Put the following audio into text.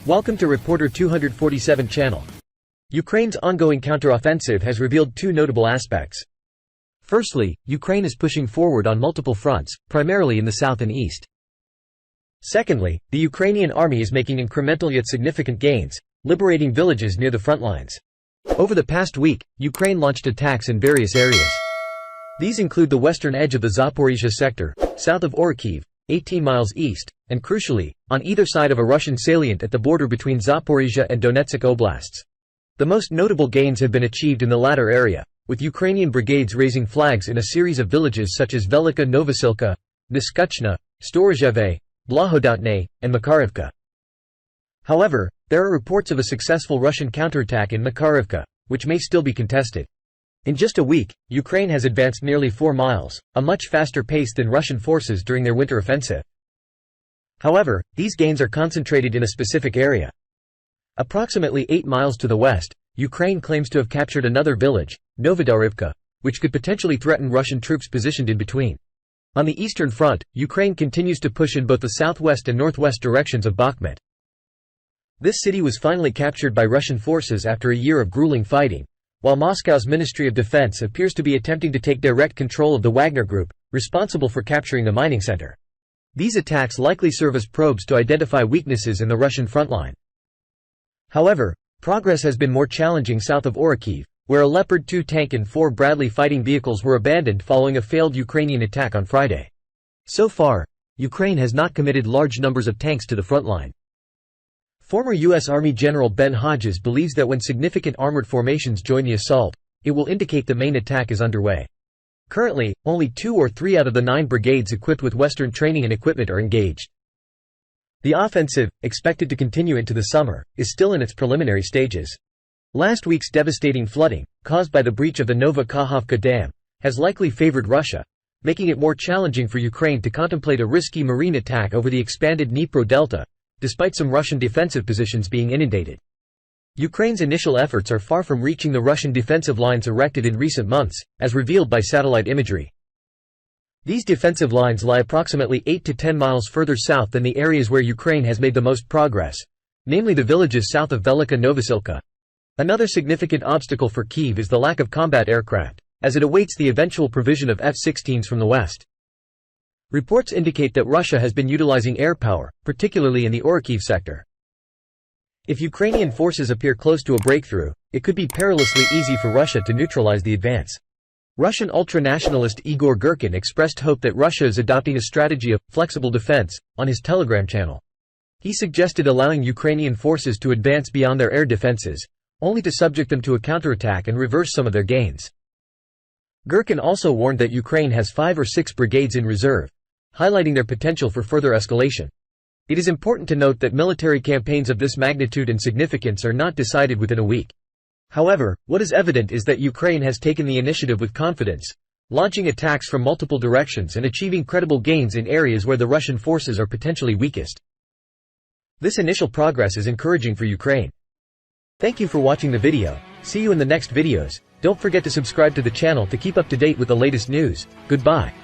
Welcome to Reporter 247 channel. Ukraine's ongoing counteroffensive has revealed two notable aspects. Firstly, Ukraine is pushing forward on multiple fronts, primarily in the south and east. Secondly, the Ukrainian army is making incremental yet significant gains, liberating villages near the front lines. Over the past week, Ukraine launched attacks in various areas. These include the western edge of the Zaporizhzhia sector, south of Orikhiv, 18 miles east, and crucially, on either side of a Russian salient at the border between Zaporizhzhia and Donetsk oblasts. The most notable gains have been achieved in the latter area, with Ukrainian brigades raising flags in a series of villages such as Velika Novosilka, Niskachna, Storozheve, Blahodotne, and Makarivka. However, there are reports of a successful Russian counterattack in Makarivka, which may still be contested. In just a week, Ukraine has advanced nearly 4 miles, a much faster pace than Russian forces during their winter offensive. However, these gains are concentrated in a specific area. Approximately 8 miles to the west, Ukraine claims to have captured another village, Novodarivka, which could potentially threaten Russian troops positioned in between. On the eastern front, Ukraine continues to push in both the southwest and northwest directions of Bakhmut. This city was finally captured by Russian forces after a year of grueling fighting, while Moscow's Ministry of Defense appears to be attempting to take direct control of the Wagner Group, responsible for capturing the mining center. These attacks likely serve as probes to identify weaknesses in the Russian frontline. However, progress has been more challenging south of Orikhiv, where a Leopard 2 tank and 4 Bradley fighting vehicles were abandoned following a failed Ukrainian attack on Friday. So far, Ukraine has not committed large numbers of tanks to the frontline. Former U.S. Army General Ben Hodges believes that when significant armored formations join the assault, it will indicate the main attack is underway. Currently, only 2 or 3 out of the 9 brigades equipped with Western training and equipment are engaged. The offensive, expected to continue into the summer, is still in its preliminary stages. Last week's devastating flooding, caused by the breach of the Nova Kakhovka Dam, has likely favored Russia, making it more challenging for Ukraine to contemplate a risky marine attack over the expanded Dnipro Delta, despite some Russian defensive positions being inundated. Ukraine's initial efforts are far from reaching the Russian defensive lines erected in recent months, as revealed by satellite imagery. These defensive lines lie approximately 8 to 10 miles further south than the areas where Ukraine has made the most progress, namely the villages south of Velika Novosilka. Another significant obstacle for Kyiv is the lack of combat aircraft, as it awaits the eventual provision of F-16s from the west. Reports indicate that Russia has been utilizing air power, particularly in the Orikhiv sector. If Ukrainian forces appear close to a breakthrough, it could be perilously easy for Russia to neutralize the advance. Russian ultranationalist Igor Girkin expressed hope that Russia is adopting a strategy of flexible defense on his Telegram channel. He suggested allowing Ukrainian forces to advance beyond their air defenses, only to subject them to a counterattack and reverse some of their gains. Girkin also warned that Ukraine has 5 or 6 brigades in reserve, highlighting their potential for further escalation. It is important to note that military campaigns of this magnitude and significance are not decided within a week. However, what is evident is that Ukraine has taken the initiative with confidence, launching attacks from multiple directions and achieving credible gains in areas where the Russian forces are potentially weakest. This initial progress is encouraging for Ukraine. Thank you for watching the video. See you in the next videos. Don't forget to subscribe to the channel to keep up to date with the latest news. Goodbye.